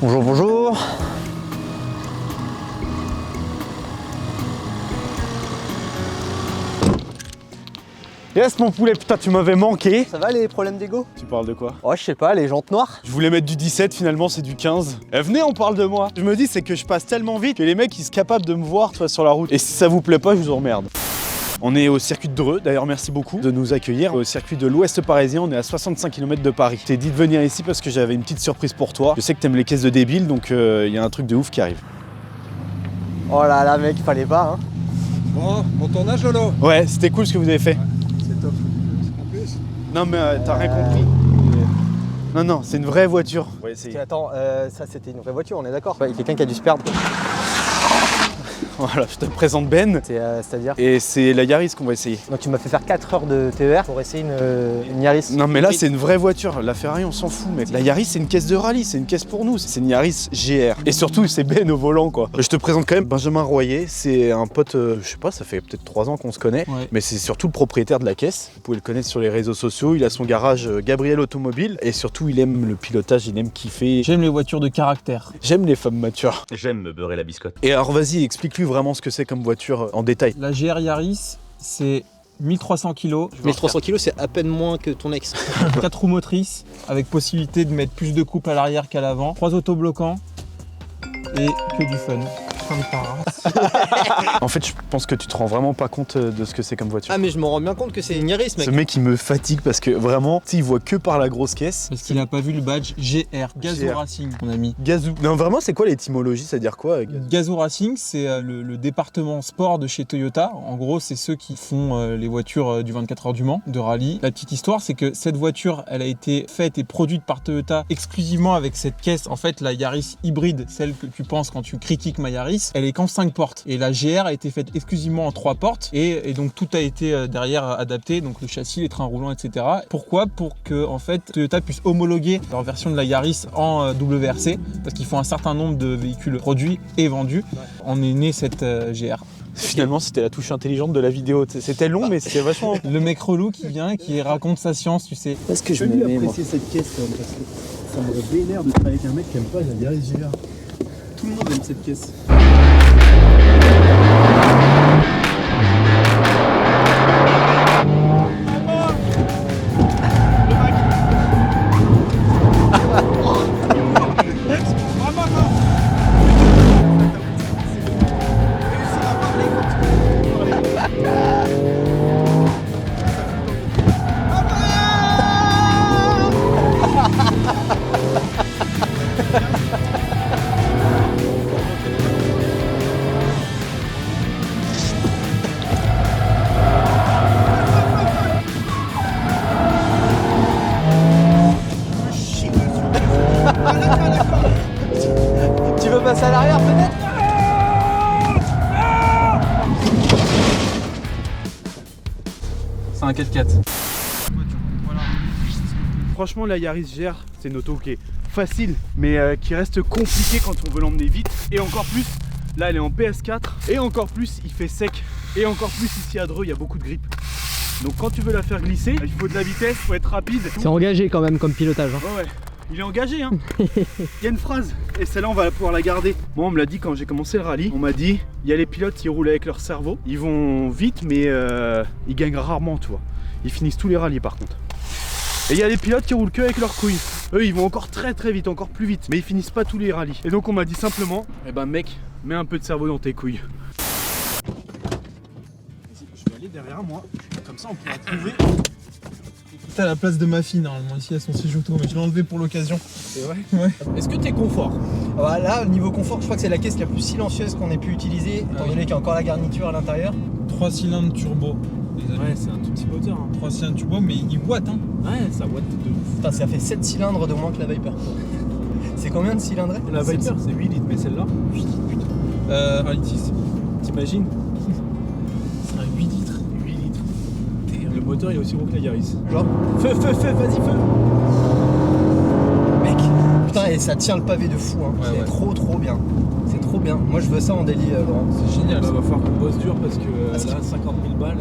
Bonjour, bonjour. Yes mon poulet, putain tu m'avais manqué. Ça va les problèmes d'ego? Tu parles de quoi? Oh je sais pas, les jantes noires. Je voulais mettre du 17, finalement c'est du 15. Eh, venez, on parle de moi. Je me dis c'est que je passe tellement vite que les mecs ils sont capables de me voir toi, sur la route. Et si ça vous plaît pas, je vous emmerde. On est au circuit de Dreux, d'ailleurs merci beaucoup de nous accueillir. Au circuit de l'Ouest parisien, on est à 65 km de Paris. Je t'ai dit de venir ici parce que j'avais une petite surprise pour toi. Je sais que t'aimes les caisses de débiles, donc il y a un truc de ouf qui arrive. Oh là là mec, fallait pas hein. Bon, bon tournage Lolo. Ouais, c'était cool ce que vous avez fait. Ouais, c'est top. En plus. Non mais t'as rien compris. Non, non, c'est une vraie voiture. On va essayer. Attends, ça c'était une vraie voiture, on est d'accord? Il y a quelqu'un qui a dû se perdre. Voilà, je te présente Ben. C'est-à-dire? Et c'est la Yaris qu'on va essayer. Donc tu m'as fait faire 4 heures de TER pour essayer une Yaris. Non mais là c'est une vraie voiture, la Ferrari on s'en fout mec. La Yaris c'est une caisse de rallye, c'est une caisse pour nous, c'est une Yaris GR. Et surtout c'est Ben au volant quoi. Je te présente quand même Benjamin Royer, c'est un pote, je sais pas, ça fait peut-être 3 ans qu'on se connaît, Ouais. mais c'est surtout le propriétaire de la caisse. Vous pouvez le connaître sur les réseaux sociaux, il a son garage Gabriel Automobile et surtout il aime le pilotage, il aime kiffer. J'aime les voitures de caractère. J'aime les femmes matures. J'aime me beurrer la biscotte. Et alors vas-y, explique-lui vraiment ce que c'est comme voiture en détail. La GR Yaris, c'est 1300 kg, 1300 kg c'est à peine moins que ton ex. 4 roues motrices avec possibilité de mettre plus de couple à l'arrière qu'à l'avant, 3 autobloquants et que du fun. Fin de parade. En fait je pense que tu te rends vraiment pas compte de ce que c'est comme voiture. Ah mais je me rends bien compte que c'est une Yaris mec. Ce mec il me fatigue parce que vraiment, il voit que par la grosse caisse. Parce qu'il a pas vu le badge GR, Gazoo GR. Racing, mon ami. Gazoo. Non vraiment c'est quoi l'étymologie, ça veut dire quoi Gazoo? Gazoo Racing, c'est le département sport de chez Toyota. En gros, c'est ceux qui font les voitures du 24 heures du Mans, de rallye. La petite histoire, c'est que cette voiture, elle a été faite et produite par Toyota exclusivement avec cette caisse. En fait, la Yaris hybride, celle que tu penses quand tu critiques ma Yaris, elle est qu'en 5 portes. Et la GR a été faite exclusivement en 3 portes. Et donc, tout a été derrière adapté. Donc, le châssis, les trains roulants, etc. Pourquoi? Pour que, en fait, Toyota puisse homologuer leur version de la Yaris en WRC. Parce qu'ils font un certain nombre de véhicules produits et vendus. On est né cette GR. Finalement c'était la touche intelligente de la vidéo. C'était long mais c'était vachement... Le mec relou qui vient, qui raconte sa science, tu sais. Parce que je J'ai m'aimais moi. apprécier cette caisse quand même, parce que ça me vénère de travailler avec un mec qui aime pas la Yaris GR. Tout le monde aime cette caisse. Tu veux passer à l'arrière peut-être? C'est un 4x4. Franchement la Yaris GR c'est une auto qui est facile mais qui reste compliquée quand on veut l'emmener vite. Et encore plus, là elle est en PS4 et encore plus il fait sec. Et encore plus ici à Dreux il y a beaucoup de grippe. Donc quand tu veux la faire glisser, il faut de la vitesse, il faut être rapide. C'est engagé quand même comme pilotage. Hein. Ouais, ouais. Il est engagé hein. Il y a une phrase et celle-là on va pouvoir la garder. Moi on me l'a dit quand j'ai commencé le rallye. On m'a dit il y a les pilotes qui roulent avec leur cerveau. Ils vont vite mais ils gagnent rarement tu vois. Ils finissent tous les rallyes par contre. Et il y a des pilotes qui roulent que avec leurs couilles. Eux ils vont encore très vite, encore plus vite. Mais ils finissent pas tous les rallyes. Et donc on m'a dit simplement, eh ben mec, mets un peu de cerveau dans tes couilles. Je vais aller derrière moi, comme ça on pourra trouver. T'as la place de ma fille normalement ici à son siège auto, mais je l'ai enlevé pour l'occasion. C'est vrai? Ouais. Est-ce que t'es confort? Là, niveau confort, je crois que c'est la caisse la plus silencieuse qu'on ait pu utiliser, étant donné qu'il y a encore la garniture à l'intérieur. 3 cylindres turbo. Ouais, c'est un tout petit moteur. Hein. 3 cylindres turbo, mais il boite hein. Ouais, ça boite de ouf. Putain, ça fait 7 cylindres de moins que la Viper. C'est combien de cylindres? La Viper c'est 8 litres, mais celle-là, 8 litres, putain. Rallye 6. T'imagines? C'est un 8 litres. 8 litres. Le moteur il est aussi gros que la Yaris. Genre, Feu, vas-y, feu! mec, putain, et ça tient le pavé de fou, hein. Ouais, C'est ouais. trop bien. C'est trop bien. Moi, je veux ça en délit, Laurent. C'est génial. Là, va falloir qu'on bosse dur parce que Ah, c'est- là, 50 000 balles.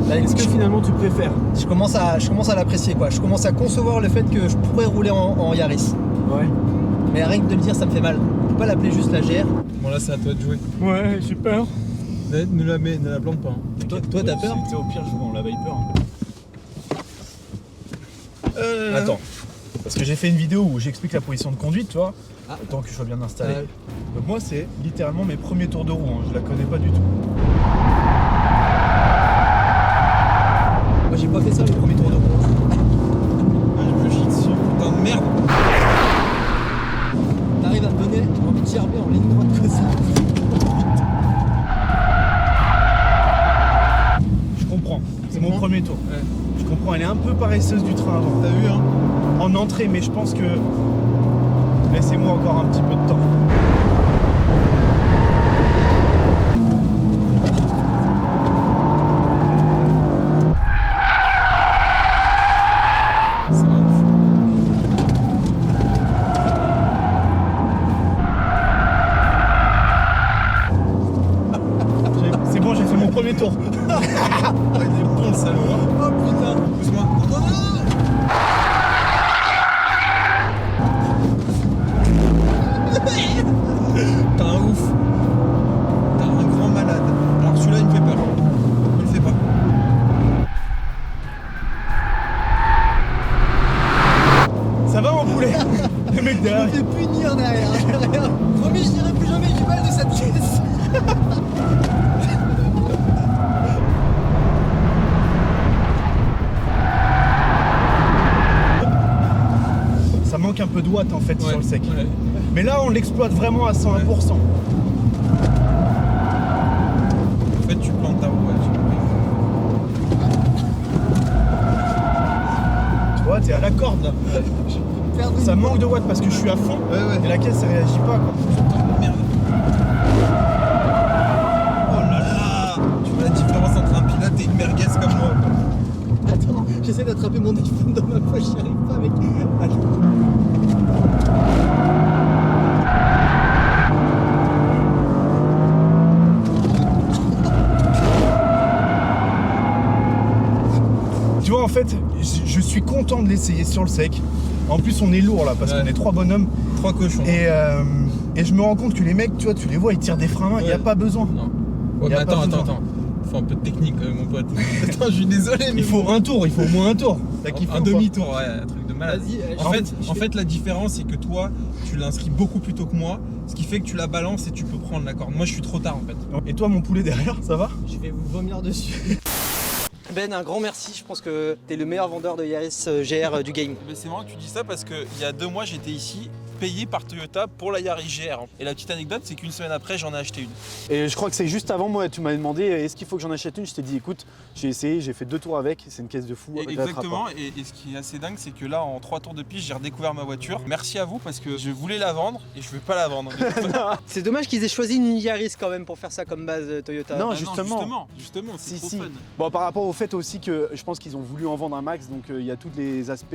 Là, Est-ce que finalement tu préfères? je commence à l'apprécier, quoi. Je commence à concevoir le fait que je pourrais rouler en Yaris. Ouais. Mais rien que de le dire, ça me fait mal. On peut pas l'appeler juste la GR. Bon là c'est à toi de jouer. Ouais, j'ai peur. Ne la plante pas. Hein. Toi t'as peur? Au pire, je prends la Viper. Attends, parce que j'ai fait une vidéo où j'explique la position de conduite, tu vois, tant que je sois bien installé. Donc moi, c'est littéralement mes premiers tours de roue, hein. Je la connais pas du tout. Moi j'ai pas fait ça le premier tour de roue. Je chie dessus. Putain de merde. T'arrives à me donner envie de gerber en ligne droite comme ça. Je comprends, c'est mon comprends premier tour. Ouais. Je comprends, elle est un peu paresseuse du train avant. T'as vu hein? En entrée, mais je pense que... Laissez-moi encore un petit peu de temps. C'est un ouf. C'est bon, j'ai fait mon premier tour. Ouais, il est bon le salaud. Hein. Oh putain. Pousse-moi. Non. T'as un ouf. T'as un grand malade. Alors celui-là il me fait peur. Ne le fais pas. Ça va, mon poulet? Le mec Je me derrière. fais punir derrière. Promis, je dirai plus jamais du mal de cette caisse. Ça manque un peu de watts en fait Ouais, sur le sec. ouais. Mais là, on l'exploite vraiment à 101%. En fait tu plantes ta roue. Ouais, Tu vois, t'es à la corde là. Ça manque de watts parce que je suis à fond ouais. et la caisse elle réagit pas quoi. Putain de merde. Oh là là. Tu vois la différence entre un pilote et une merguez comme moi. Attends, j'essaie d'attraper mon iPhone dans ma poche, j'y arrive pas mec. Attends. Tu vois, en fait, je suis content de l'essayer sur le sec. En plus, on est lourd là parce Ouais. qu'on est 3 bonhommes. 3 cochons. Et je me rends compte que les mecs, tu vois, tu les vois, ils tirent des freins à main, il n'y a Ouais. pas besoin. Non. Ouais, Y a mais pas attends. besoin. Faut un peu de technique quand même mon pote. Attends, je suis désolé mais Il faut un tour, il faut au moins un tour. T'as kiffé un ou pas? demi-tour, ouais, un truc de malade. Vas-y, En fait, la différence, c'est que toi, tu l'inscris beaucoup plus tôt que moi, ce qui fait que tu la balances et tu peux prendre la corde. Moi, je suis trop tard en fait. Et toi, mon poulet derrière, ça va? je vais vous vomir dessus. Ben, un grand merci, je pense que t'es le meilleur vendeur de Yaris GR du game. C'est marrant que tu dis ça parce qu'il y a 2 mois, j'étais ici, payé par Toyota pour la Yaris GR. Et la petite anecdote, c'est qu'une semaine après, j'en ai acheté une. Et je crois que c'est juste avant, moi, tu m'avais demandé est-ce qu'il faut que j'en achète une. Je t'ai dit écoute, j'ai essayé, j'ai fait 2 tours avec, c'est une caisse de fou. Exactement, et ce qui est assez dingue, c'est que là, en 3 tours de piste, j'ai redécouvert ma voiture. Merci à vous parce que je voulais la vendre et je veux pas la vendre. C'est dommage qu'ils aient choisi une Yaris quand même pour faire ça comme base Toyota. Non, Ah justement. justement, c'est Si, trop si. fun. Bon, par rapport au fait aussi que je pense qu'ils ont voulu en vendre un max, donc il y a tous les aspects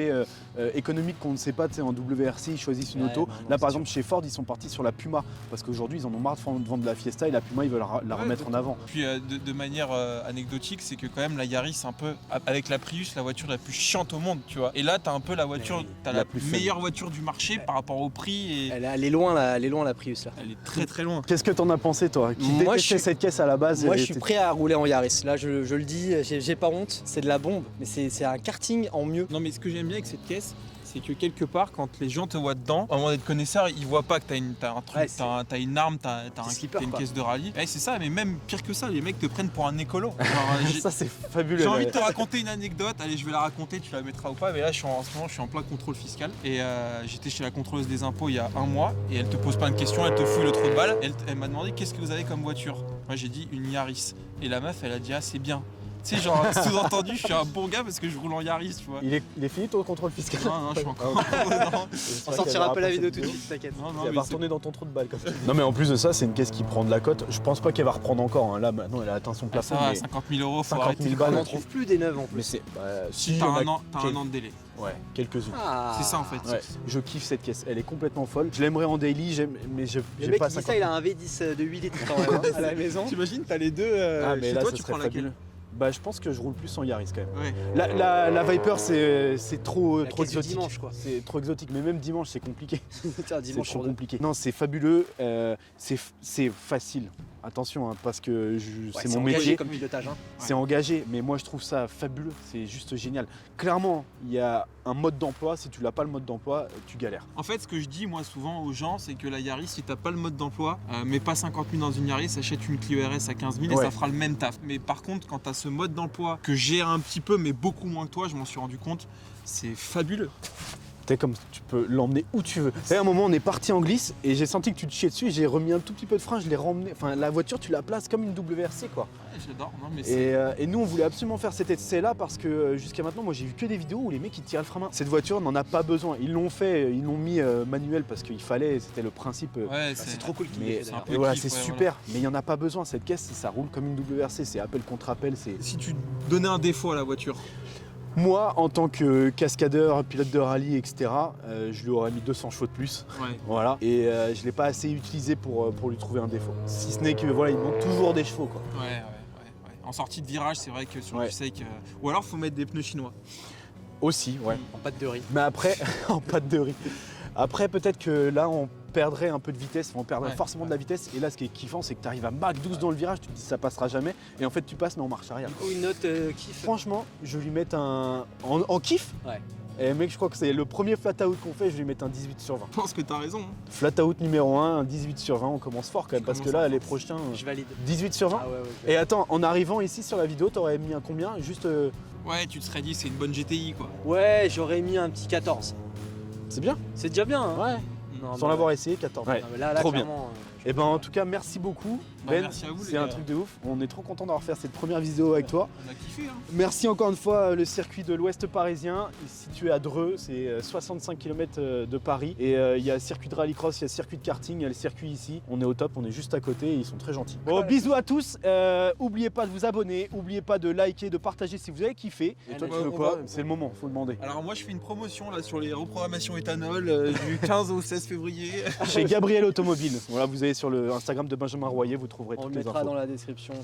économiques qu'on ne sait pas. Tu sais, en WRC, ils choisissent une Ouais, auto. non, Là, c'est par exemple, chez Ford, ils sont partis sur la Puma parce qu'aujourd'hui, ils en ont marre de vendre la Fiesta et la Puma, ils veulent la remettre en avant. Puis de manière anecdotique, c'est que quand même la Yaris, c'est un peu avec la Prius, la voiture la plus chiante au monde, tu vois. Et là, t'as un peu la voiture, t'as la la plus meilleure voiture du marché par rapport au prix et Elle est loin la Prius là. elle est très très loin. Qu'est-ce que t'en as pensé, toi, qui Moi, détestais je suis- cette caisse à la base? Moi et je suis t'es- prêt à rouler en Yaris. Là je le dis, j'ai pas honte, c'est de la bombe. Mais c'est un karting en mieux. Non mais ce que j'aime bien avec cette caisse, c'est que quelque part, quand les gens te voient dedans, au moment d'être connaisseur, ils voient pas que t'as un truc, Ouais, c'est- t'as une arme, t'as slipper, une quoi. caisse de rallye. Ouais, c'est ça, mais même pire que ça, les mecs te prennent pour un écolo. Genre, Ça, c'est fabuleux. j'ai envie de ouais. te raconter une anecdote, allez je vais la raconter, tu la mettras ou pas, mais là en ce moment je suis en plein contrôle fiscal et j'étais chez la contrôleuse des impôts il y a 1 mois et elle te pose plein de questions, elle te fouille le trou de balle, elle m'a demandé qu'est-ce que vous avez comme voiture. Moi j'ai dit une Yaris et la meuf elle a dit ah c'est bien. Tu sais genre sous-entendu je suis un bon gars parce que je roule en Yaris tu vois. Il est fini ton contrôle fiscal? Non, je suis encore. Non. On sortira pas la vidéo tout de suite, t'inquiète. Non, Il mais va c'est- retourner dans ton trou de balle comme ça. Non mais en plus de ça, c'est une caisse qui prend de la cote. Je pense pas qu'elle va reprendre encore. Hein. Là maintenant, elle a atteint son Ah, plafond. ça va, mais 50 000 euros, faut 50 arrêter. 000 balles. On n'en trouve plus des neuves en plus. mais c'est si T'as il y en a un an de délai. Ouais, quelques-unes. Ah. C'est ça en fait. Ouais, je kiffe cette caisse. Elle est complètement folle. Je l'aimerais en daily, mais Le j'ai mec pas qui dit 50 ça, il a un V10 de 8 litres quand même hein, à la maison. T'imagines, t'as les deux Ah mais chez là, toi, ça tu serait prends laquelle? fabuleux. Bah je pense que je roule plus en Yaris quand même. Ouais. La Viper c'est trop La caisse du exotique. dimanche, quoi. C'est trop exotique, mais même dimanche c'est compliqué. Tiens, dimanche C'est sur trop deux. compliqué. Non, c'est fabuleux, c'est facile. Attention, hein, parce que c'est mon engagé métier. comme pilotage. Hein. C'est engagé, mais moi je trouve ça fabuleux, c'est juste génial. Clairement, il y a un mode d'emploi, si tu l'as pas le mode d'emploi, tu galères. En fait, ce que je dis moi souvent aux gens, c'est que la Yaris, si t'as pas le mode d'emploi, mets pas 50 000 dans une Yaris, achète une Clio RS à 15 000 et Ouais. ça fera le même taf. Mais par contre, quand t'as ce mode d'emploi que j'ai un petit peu, mais beaucoup moins que toi, je m'en suis rendu compte, c'est fabuleux. T'es comme tu peux l'emmener où tu veux. Et à un moment, on est parti en glisse et j'ai senti que tu te chiais dessus. J'ai remis un tout petit peu de frein, je l'ai ramené. Enfin, la voiture, tu la places comme une WRC quoi. Ouais, j'adore. Non, mais c'est... Et nous, on voulait absolument faire cet essai-là parce que jusqu'à maintenant, moi, j'ai vu que des vidéos où les mecs ils tiraient le frein à main. Cette voiture n'en a pas besoin. Ils l'ont fait, ils l'ont mis manuel parce qu'il fallait. C'était le principe. Ouais, C'est trop cool qu'il Mais l'ait fait, c'est un d'ailleurs. peu et voilà, kiff, c'est ouais, super. Mais il n'y en a pas besoin. Cette caisse, ça roule comme une WRC. C'est appel contre appel. C'est Si tu donnais un défaut à la voiture, moi, en tant que cascadeur, pilote de rallye, etc., je lui aurais mis 200 chevaux de plus. ouais. Voilà. Et je ne l'ai pas assez utilisé pour lui trouver un défaut. Si ce n'est que voilà, il manque toujours des chevaux quoi. Ouais. En sortie de virage, c'est vrai que sur Ouais. du sec. Ou alors, faut mettre des pneus chinois. Aussi, ouais. En pâte de riz. Mais après, en pâte de riz. Après, peut-être que là, on perdrait un peu de vitesse, on perdrait Ouais. forcément de la vitesse. Et là, ce qui est kiffant, c'est que tu arrives à Mach 12 dans le virage, tu te dis ça passera jamais. Et en fait, tu passes, mais en marche arrière. Du coup, une note kiff. Franchement, je vais lui mettre un. En kiff. Ouais. Et mec, je crois que c'est le premier flat out qu'on fait, je vais lui mettre un 18 sur 20. Je pense que t'as raison. Hein. Flat out numéro 1, un 18 sur 20, on commence fort quand même, Je parce que commence là, à les fort. prochains. Je valide. 18 sur 20. Ah ouais, ouais. Et attends, en arrivant ici sur la vidéo, t'aurais mis un combien? Juste. Ouais, tu te serais dit, c'est une bonne GTI quoi. Ouais, j'aurais mis un petit 14. C'est bien. C'est déjà bien. Hein. Ouais. Non, Sans bah, l'avoir essayé, 14. Ouais. non, mais là, trop bien. clairement, Et ben en tout cas, merci beaucoup. Bah, Ben, merci à vous, les c'est un gars. truc de ouf. On est trop content d'avoir fait cette première vidéo avec toi. On a kiffé hein. Merci encore une fois, le circuit de l'Ouest parisien, situé à Dreux, c'est 65 km de Paris. Et il y a circuit de rallycross, il y a circuit de karting, il y a le circuit ici. On est au top, on est juste à côté et ils sont très gentils. Bon, bisous à tous. Oubliez pas de vous abonner, oubliez pas de liker, de partager si vous avez kiffé. Et toi, tu veux quoi? C'est le moment, faut demander. Alors moi je fais une promotion là sur les reprogrammations éthanol du 15 au 16 février. Chez Gabriel Automobile. Voilà, vous allez sur le Instagram de Benjamin Royer, vous trouverez On toutes le les mettra infos. dans la description.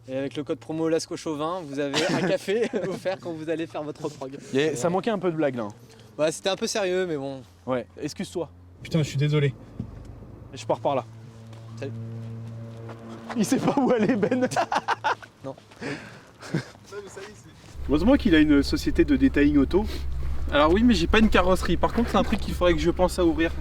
Et avec le code promo Lasco Chauvin, vous avez un café offert quand vous allez faire votre prog. Ça manquait un peu de blague là. Ouais, c'était un peu sérieux, mais bon. Ouais, excuse-toi. Putain, je suis désolé. Je pars par là. Salut. Il sait pas où aller, Ben. Non. Heureusement qu'il a une société de detailing auto. Alors oui mais j'ai pas une carrosserie, par contre c'est un truc qu'il faudrait que je pense à ouvrir.